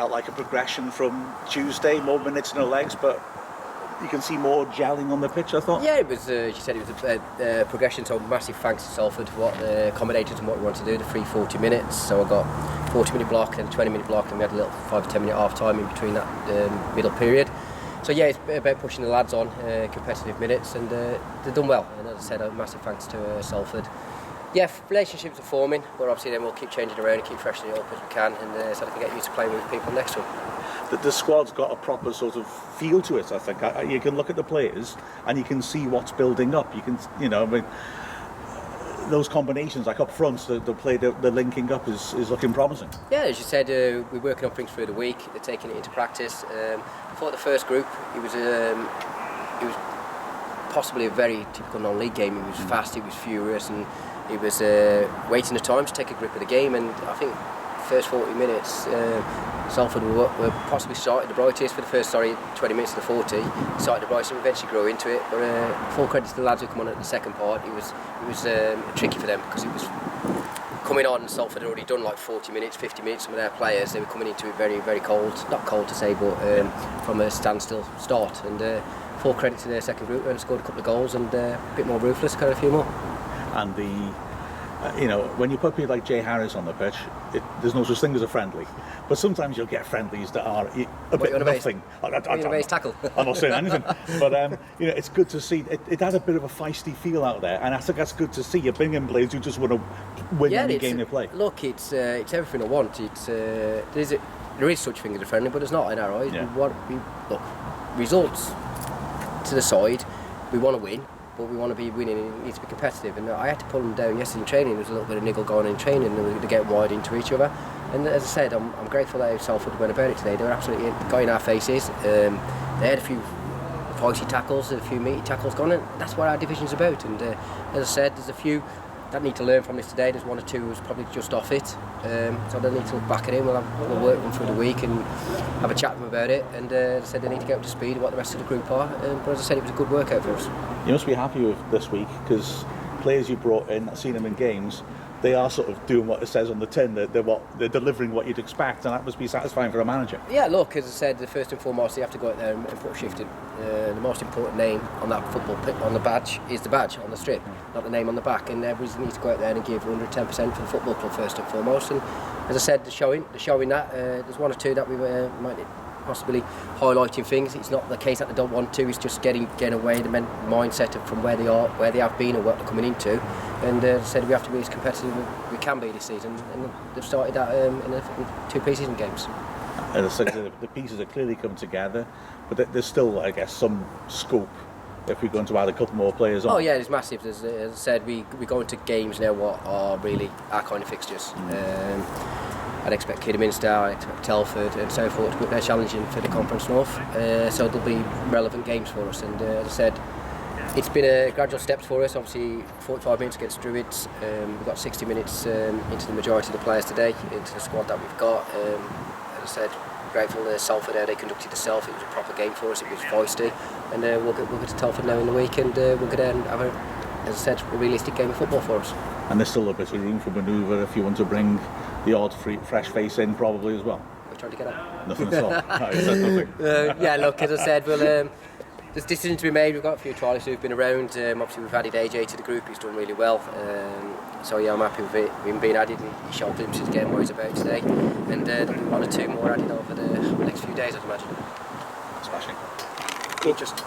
felt like a progression from Tuesday, more minutes, no legs, but you can see more gelling on the pitch, I thought. Yeah, it was, she said it was a progression, so massive thanks to Salford for what accommodated and what we wanted to do, the free 40 minutes. So I got 40-minute block and 20-minute block, and we had a little 5 or 10 minute half time in between that middle period. So yeah, it's about pushing the lads on competitive minutes, and they've done well. And as I said, a massive thanks to Salford. Yeah, relationships are forming, but obviously then we'll keep changing around and keep freshening it up as we can, and so they can get used to playing with people next to them. The squad's got a proper sort of feel to it, I think. You can look at the players and you can see what's building up. You can, I mean, those combinations, like up front, the linking up is looking promising. Yeah, as you said, we're working on things through the week. They're taking it into practice. I thought the first group, it was possibly a very typical non-league game. It was fast, it was furious, and it was waiting the time to take a grip of the game. And I think first 40 minutes, Salford were possibly started the brightest for the first 20 minutes of the 40. Started the brightest and eventually grew into it. But full credit to the lads who come on at the second part. It was tricky for them because it was coming on, and Salford had already done like 40 minutes, 50 minutes. Some of their players, they were coming into it very, very cold. Not cold to say, but from a standstill start. And full credit to their second group, and scored a couple of goals and a bit more ruthless, got a few more. And when you put people like Jay Harris on the pitch, there's no such thing as a friendly. But sometimes you'll get friendlies that are a bit nothing. Tackle. I'm not saying anything. But it's good to see. It has a bit of a feisty feel out there, and I think that's good to see. You're bringing players who just want to win any game they play. Look, it's everything I want. There is such thing as a friendly, but it's not in our eyes. Yeah. Look, results to the side. We want to win. But we want to be winning, and it needs to be competitive. And I had to pull them down yesterday in training. There was a little bit of niggle going on in training, and they're getting wide into each other. And as I said, I'm grateful that Salford went about it today. They were absolutely got in our faces. They had a few feisty tackles, a few meaty tackles gone, and that's what our division's about. And as I said, there's a few that need to learn from this today. There's one or two who's probably just off it, so they need to look back at him. We'll work them through the week and have a chat with them about it. And as I said, they need to get up to speed with what the rest of the group are. But as I said, it was a good workout for us. You must be happy with this week, because players you brought in, I've seen them in games, they are sort of doing what it says on the tin. They're delivering what you'd expect, and that must be satisfying for a manager. Yeah, look, as I said, the first and foremost, you have to go out there and put a shift in. The most important name on that football pitch, on the badge, is the badge on the strip, not the name on the back. And everybody needs to go out there and give 110% for the football club first and foremost. And as I said, the showing that there's one or two that we might possibly highlighting things. It's not the case that they don't want to. It's just getting away the mindset from where they are, where they have been, and what they're coming into. And as I said, we have to be as competitive as we can be this season. And they've started that in 2 pre-season games. As I said, the pieces have clearly come together, but there's still, I guess, some scope if we're going to add a couple more players on. Oh yeah, it's massive. As I said, we go into games now what are really our kind of fixtures. I'd expect Kidderminster, I'd expect Telford and so forth to be up there challenging for the Conference North. So there'll be relevant games for us. And as I said, it's been a gradual steps for us. Obviously, 45 minutes against Druids. We've got 60 minutes into the majority of the players today, into the squad that we've got. As I said, grateful to Salford there. They conducted themselves. It was a proper game for us. It was feisty. And we'll get to Telford now in the week, and we'll go there and have as I said, a realistic game of football for us. And there's still a bit of room for manoeuvre if you want to bring the odd fresh face in, probably as well. We're trying to get up. Nothing at all. No, you said nothing. Yeah, look, as I said, there's decisions to be made. We've got a few trialists who've been around. Obviously, we've added AJ to the group. He's done really well. So yeah, I'm happy with it. Him being added, and he showed glimpses again what he's about today. And there'll be 1 or 2 more added over the next few days, I'd imagine. Smashing. Just